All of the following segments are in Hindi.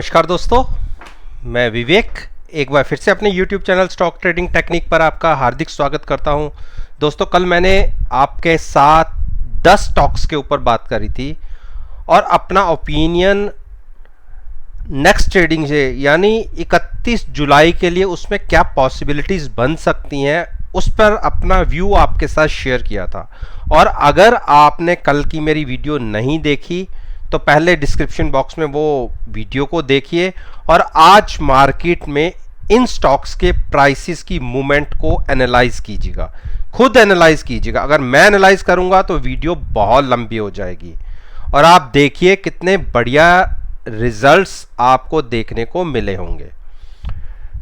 नमस्कार दोस्तों, मैं विवेक एक बार फिर से अपने YouTube channel stock trading technique पर आपका हार्दिक स्वागत करता हूं। दोस्तों, कल मैंने आपके साथ 10 स्टॉक्स के ऊपर बात करी थी और अपना ओपिनियन नेक्स्ट ट्रेडिंग से यानी 31 जुलाई के लिए उसमें क्या पॉसिबिलिटीज़ बन सकती हैं उस पर अपना व्यू आपके साथ शेयर किया था। और अगर आपने कल की मेरी वीडियो नहीं देखी तो पहले डिस्क्रिप्शन बॉक्स में वो वीडियो को देखिए और आज मार्केट में इन स्टॉक्स के प्राइसेस की मूवमेंट को एनालाइज कीजिएगा, खुद एनालाइज कीजिएगा। अगर मैं एनालाइज करूंगा तो वीडियो बहुत लंबी हो जाएगी और आप देखिए कितने बढ़िया रिजल्ट्स आपको देखने को मिले होंगे।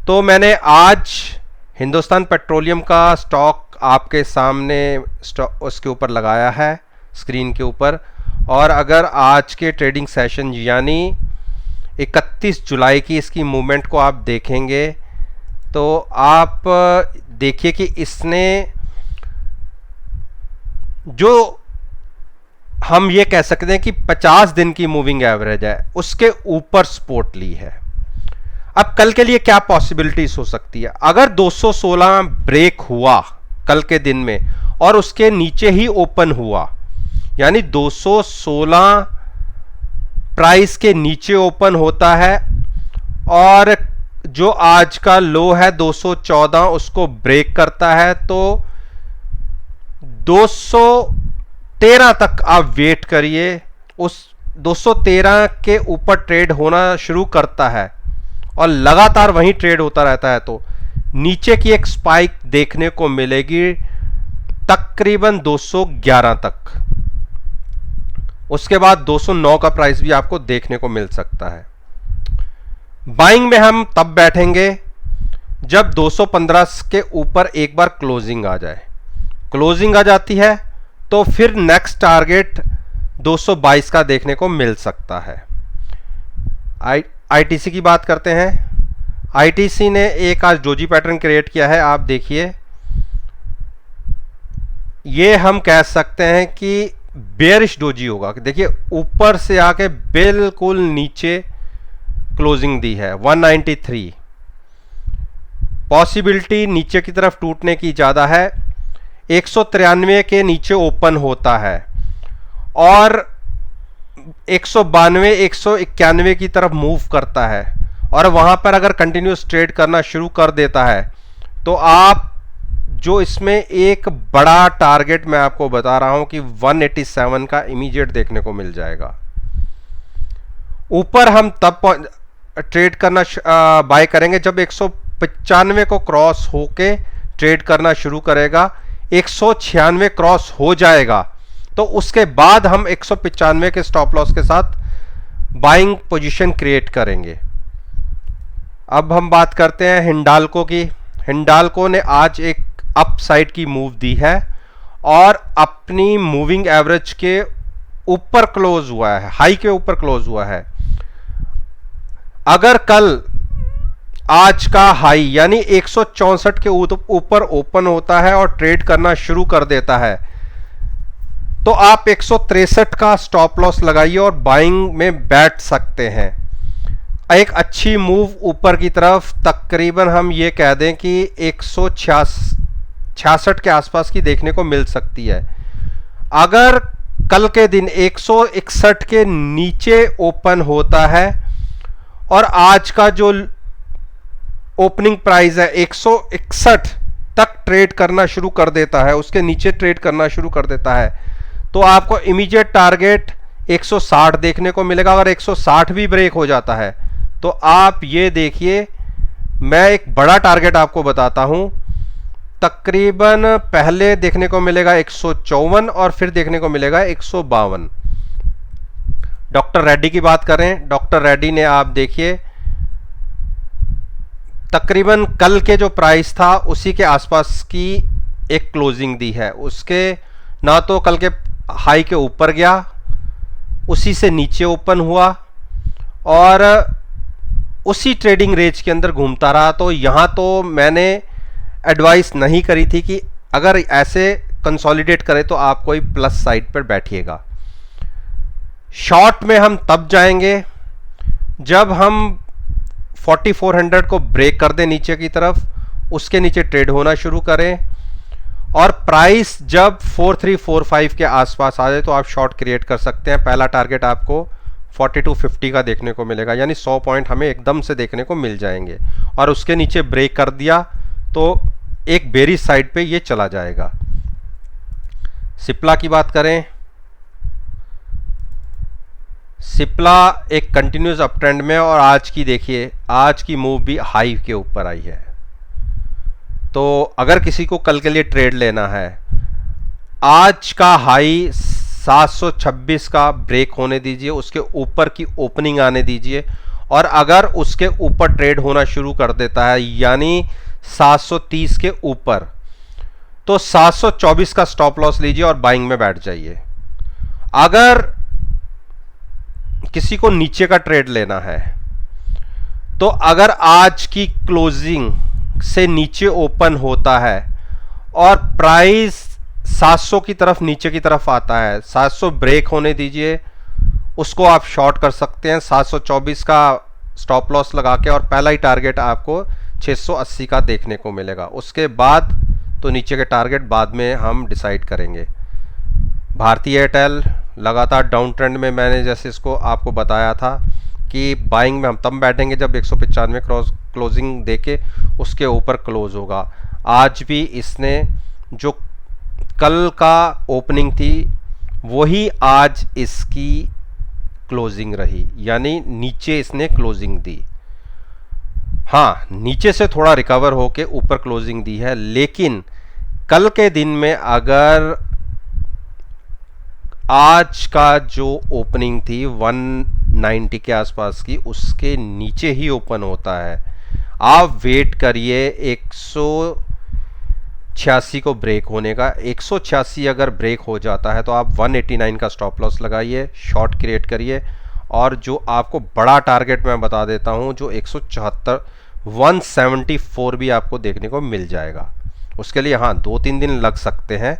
तो मैंने आज हिंदुस्तान पेट्रोलियम का स्टॉक आपके सामने उसके ऊपर लगाया है स्क्रीन के ऊपर। और अगर आज के ट्रेडिंग सेशन यानी 31 जुलाई की इसकी मूवमेंट को आप देखेंगे तो आप देखिए कि इसने जो हम ये कह सकते हैं कि 50 दिन की मूविंग एवरेज है उसके ऊपर सपोर्ट ली है। अब कल के लिए क्या पॉसिबिलिटीज हो सकती है? अगर 216 ब्रेक हुआ कल के दिन में और उसके नीचे ही ओपन हुआ यानी 216 प्राइस के नीचे ओपन होता है और जो आज का लो है 214 उसको ब्रेक करता है तो 213 तक आप वेट करिए। उस 213 के ऊपर ट्रेड होना शुरू करता है और लगातार वहीं ट्रेड होता रहता है तो नीचे की एक स्पाइक देखने को मिलेगी तकरीबन 211 तक। उसके बाद 209 का प्राइस भी आपको देखने को मिल सकता है। बाइंग में हम तब बैठेंगे जब 215 के ऊपर एक बार क्लोजिंग आ जाए। क्लोजिंग आ जाती है तो फिर नेक्स्ट टारगेट 222 का देखने को मिल सकता है। आईटीसी की बात करते हैं। आईटीसी ने एक आज डोजी पैटर्न क्रिएट किया है। आप देखिए, ये हम कह सकते हैं कि बेयरिश डोजी होगा। देखिए ऊपर से आके बिल्कुल नीचे क्लोजिंग दी है 193। पॉसिबिलिटी नीचे की तरफ टूटने की ज़्यादा है। 193 के नीचे ओपन होता है और 192 191 की तरफ मूव करता है और वहां पर अगर कंटिन्यूस ट्रेड करना शुरू कर देता है तो आप जो इसमें एक बड़ा टारगेट मैं आपको बता रहा हूं कि 187 का इमीडिएट देखने को मिल जाएगा। ऊपर हम तब ट्रेड करना बाय करेंगे जब 195 को क्रॉस होके ट्रेड करना शुरू करेगा। 196 क्रॉस हो जाएगा तो उसके बाद हम 195 के स्टॉप लॉस के साथ बाइंग पोजीशन क्रिएट करेंगे। अब हम बात करते हैं हिंडाल्को की। हिंडाल्को ने आज एक अपसाइड की मूव दी है और अपनी मूविंग एवरेज के ऊपर क्लोज हुआ है, हाई के ऊपर क्लोज हुआ है। अगर कल आज का हाई यानी 164 के ऊपर ओपन होता है और ट्रेड करना शुरू कर देता है तो आप 163 का स्टॉप लॉस लगाइए और बाइंग में बैठ सकते हैं। एक अच्छी मूव ऊपर की तरफ तकरीबन हम ये कह दें कि 166 के आसपास की देखने को मिल सकती है। अगर कल के दिन 161 के नीचे ओपन होता है और आज का जो ओपनिंग प्राइस है 161 तक ट्रेड करना शुरू कर देता है, उसके नीचे ट्रेड करना शुरू कर देता है तो आपको इमीडिएट टारगेट 160 देखने को मिलेगा। अगर 160 भी ब्रेक हो जाता है तो आप ये देखिए, मैं एक बड़ा टारगेट आपको बताता हूं। तकरीबन पहले देखने को मिलेगा 154 और फिर देखने को मिलेगा 152। डॉक्टर रेड्डी की बात करें, डॉक्टर रेड्डी ने आप देखिए तकरीबन कल के जो प्राइस था उसी के आसपास की एक क्लोजिंग दी है। उसके ना तो कल के हाई के ऊपर गया, उसी से नीचे ओपन हुआ और उसी ट्रेडिंग रेंज के अंदर घूमता रहा। तो यहां तो मैंने एडवाइस नहीं करी थी कि अगर ऐसे कंसोलिडेट करे तो आप कोई प्लस साइड पर बैठिएगा। शॉर्ट में हम तब जाएंगे जब हम 4400 को ब्रेक कर दें नीचे की तरफ, उसके नीचे ट्रेड होना शुरू करें और प्राइस जब 4345 के आसपास आ जाए तो आप शॉर्ट क्रिएट कर सकते हैं। पहला टारगेट आपको 4250 का देखने को मिलेगा, यानी 100 पॉइंट हमें एकदम से देखने को मिल जाएंगे। और उसके नीचे ब्रेक कर दिया तो एक बेरिश साइड पे ये चला जाएगा। सिप्ला की बात करें, सिप्ला एक कंटिन्यूस अप ट्रेंड में, और आज की देखिए, आज की मूव भी हाई के ऊपर आई है। तो अगर किसी को कल के लिए ट्रेड लेना है, आज का हाई 726 का ब्रेक होने दीजिए, उसके ऊपर की ओपनिंग आने दीजिए, और अगर उसके ऊपर ट्रेड होना शुरू कर देता है यानी 730 के ऊपर, तो 724 का स्टॉप लॉस लीजिए और बाइंग में बैठ जाइए। अगर किसी को नीचे का ट्रेड लेना है तो अगर आज की क्लोजिंग से नीचे ओपन होता है और प्राइस 700 की तरफ नीचे की तरफ आता है, 700 ब्रेक होने दीजिए, उसको आप शॉर्ट कर सकते हैं 724 का स्टॉप लॉस लगा के, और पहला ही टारगेट आपको 680 का देखने को मिलेगा। उसके बाद तो नीचे के टारगेट बाद में हम डिसाइड करेंगे। भारती एयरटेल लगातार डाउन ट्रेंड में, मैंने जैसे इसको आपको बताया था कि बाइंग में हम तब बैठेंगे जब 195 क्रॉस क्लोजिंग देके उसके ऊपर क्लोज होगा। आज भी इसने जो कल का ओपनिंग थी वही आज इसकी क्लोजिंग रही, यानी नीचे इसने क्लोजिंग दी। हाँ, नीचे से थोड़ा रिकवर होके ऊपर क्लोजिंग दी है, लेकिन कल के दिन में अगर आज का जो ओपनिंग थी 190 के आसपास की, उसके नीचे ही ओपन होता है, आप वेट करिए 186 को ब्रेक होने का। 186 अगर ब्रेक हो जाता है तो आप 189 का स्टॉप लॉस लगाइए, शॉर्ट क्रिएट करिए, और जो आपको बड़ा टारगेट मैं बता देता हूं, जो 174 174 भी आपको देखने को मिल जाएगा। उसके लिए हाँ 2-3 दिन लग सकते हैं,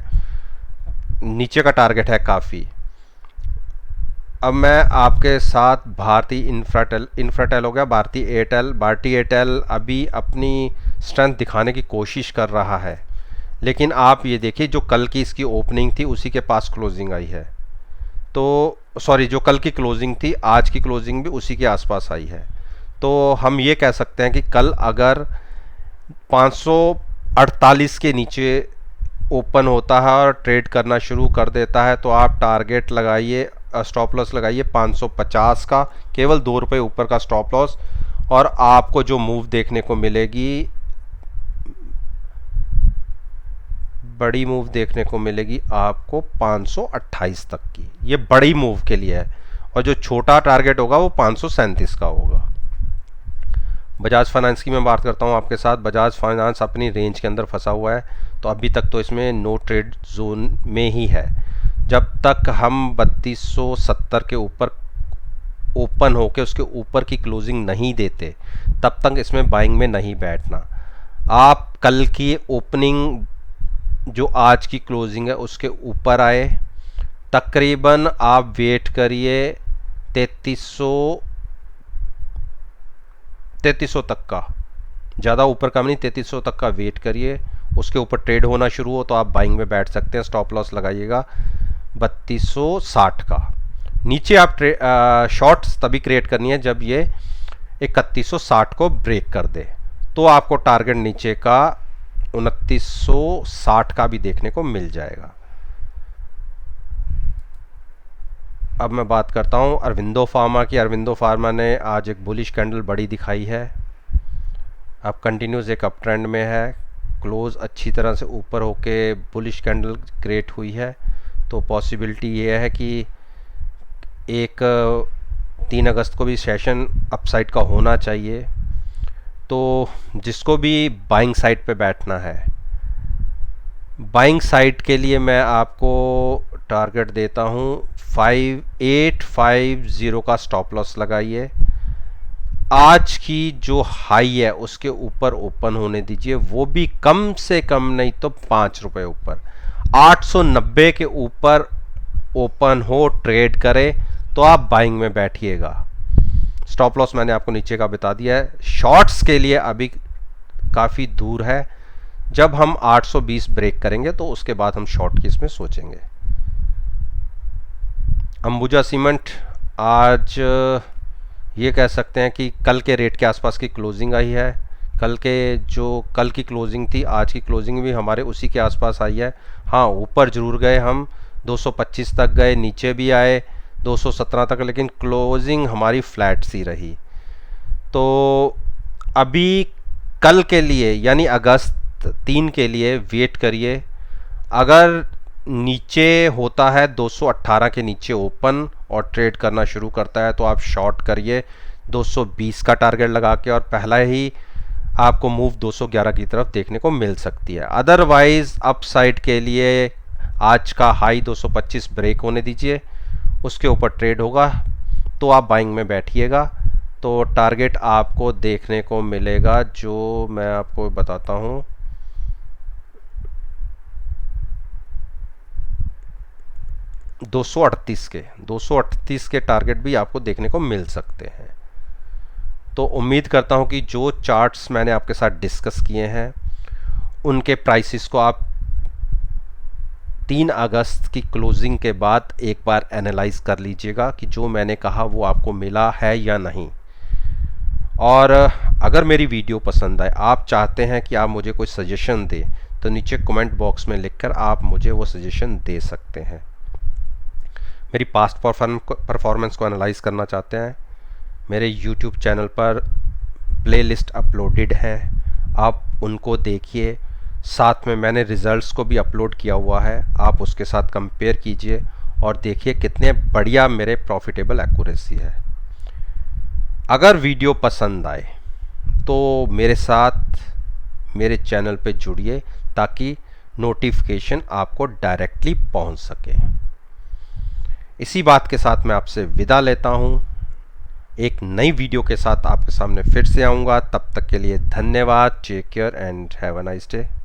नीचे का टारगेट है काफ़ी। अब मैं आपके साथ भारती इंफ्राटेल हो गया, भारती एयरटेल अभी अपनी स्ट्रेंथ दिखाने की कोशिश कर रहा है, लेकिन आप ये देखिए जो कल की इसकी ओपनिंग थी उसी के पास क्लोजिंग आई है। तो सॉरी, जो कल की क्लोजिंग थी आज की क्लोजिंग भी उसी के आसपास आई है। तो हम ये कह सकते हैं कि कल अगर 548 के नीचे ओपन होता है और ट्रेड करना शुरू कर देता है तो आप टारगेट लगाइए, स्टॉप लॉस लगाइए 550 का, केवल 2 रुपये ऊपर का स्टॉप लॉस, और आपको जो मूव देखने को मिलेगी, बड़ी मूव देखने को मिलेगी आपको 528 तक की। ये बड़ी मूव के लिए है, और जो छोटा टारगेट होगा वो 537 का होगा। बजाज फाइनेंस की मैं बात करता हूँ आपके साथ। बजाज फाइनेंस अपनी रेंज के अंदर फंसा हुआ है, तो अभी तक तो इसमें नो ट्रेड जोन में ही है। जब तक हम 3270 के ऊपर ओपन होके उसके ऊपर की क्लोजिंग नहीं देते तब तक इसमें बाइंग में नहीं बैठना। आप कल की ओपनिंग जो आज की क्लोजिंग है उसके ऊपर आए, तकरीबन आप वेट करिए 3300 तक का, ज़्यादा ऊपर कम नहीं, 3300 तक का वेट करिए। उसके ऊपर ट्रेड होना शुरू हो तो आप बाइंग में बैठ सकते हैं। स्टॉप लॉस लगाइएगा 3260 का। नीचे आप शॉर्ट्स तभी क्रिएट करनी है जब ये 3160 को ब्रेक कर दे, तो आपको टारगेट नीचे का 2960 का भी देखने को मिल जाएगा। अब मैं बात करता हूं अरविंदो फार्मा की। अरविंदो फार्मा ने आज एक बुलिश कैंडल बड़ी दिखाई है, अब कंटिन्यूस एक अप ट्रेंड में है, क्लोज अच्छी तरह से ऊपर होके बुलिश कैंडल क्रिएट हुई है। तो पॉसिबिलिटी ये है कि 3 अगस्त को भी सेशन अपसाइड का होना चाहिए। तो जिसको भी बाइंग साइड पे बैठना है, बाइंग साइड के लिए मैं आपको टारगेट देता हूँ 5850 का स्टॉप लॉस लगाइए। आज की जो हाई है उसके ऊपर ओपन होने दीजिए, वो भी कम से कम नहीं तो 5 रुपये ऊपर। 890 के ऊपर ओपन हो, ट्रेड करे तो आप बाइंग में बैठिएगा। स्टॉप लॉस मैंने आपको नीचे का बता दिया है। शॉर्ट्स के लिए अभी काफ़ी दूर है, जब हम 820 ब्रेक करेंगे तो उसके बाद हम शॉर्ट की इसमें सोचेंगे। अंबुजा सीमेंट आज ये कह सकते हैं कि कल के रेट के आसपास की क्लोजिंग आई है। कल की क्लोजिंग थी, आज की क्लोजिंग भी हमारे उसी के आसपास आई है। हाँ, ऊपर जरूर गए हम, 225 तक गए, नीचे भी आए 217 तक, लेकिन क्लोजिंग हमारी फ्लैट सी रही। तो अभी कल के लिए यानी अगस्त 3 के लिए वेट करिए। अगर नीचे होता है 218 के नीचे ओपन और ट्रेड करना शुरू करता है तो आप शॉर्ट करिए 220 का टारगेट लगा के, और पहला ही आपको मूव 211 की तरफ देखने को मिल सकती है। अदरवाइज अपसाइड के लिए आज का हाई 225 ब्रेक होने दीजिए, उसके ऊपर ट्रेड होगा तो आप बाइंग में बैठिएगा। तो टारगेट आपको देखने को मिलेगा, जो मैं आपको बताता हूँ, 238 के टारगेट भी आपको देखने को मिल सकते हैं। तो उम्मीद करता हूं कि जो चार्ट्स मैंने आपके साथ डिस्कस किए हैं उनके प्राइसेस को आप 3 अगस्त की क्लोजिंग के बाद एक बार एनालाइज कर लीजिएगा कि जो मैंने कहा वो आपको मिला है या नहीं। और अगर मेरी वीडियो पसंद आए, आप चाहते हैं कि आप मुझे कोई सजेशन दें, तो नीचे कमेंट बॉक्स में लिखकर आप मुझे वो सजेशन दे सकते हैं। मेरी पास्ट परफॉर्मेंस को एनालाइज करना चाहते हैं, मेरे YouTube चैनल पर प्लेलिस्ट अपलोडेड है, आप उनको देखिए। साथ में मैंने रिज़ल्ट्स को भी अपलोड किया हुआ है, आप उसके साथ कंपेयर कीजिए और देखिए कितने बढ़िया मेरे प्रॉफिटेबल एक्यूरेसी है। अगर वीडियो पसंद आए तो मेरे साथ मेरे चैनल पे जुड़िए ताकि नोटिफिकेशन आपको डायरेक्टली पहुंच सके। इसी बात के साथ मैं आपसे विदा लेता हूं। एक नई वीडियो के साथ आपके सामने फिर से आऊंगा। तब तक के लिए धन्यवाद। Take care and have a nice day.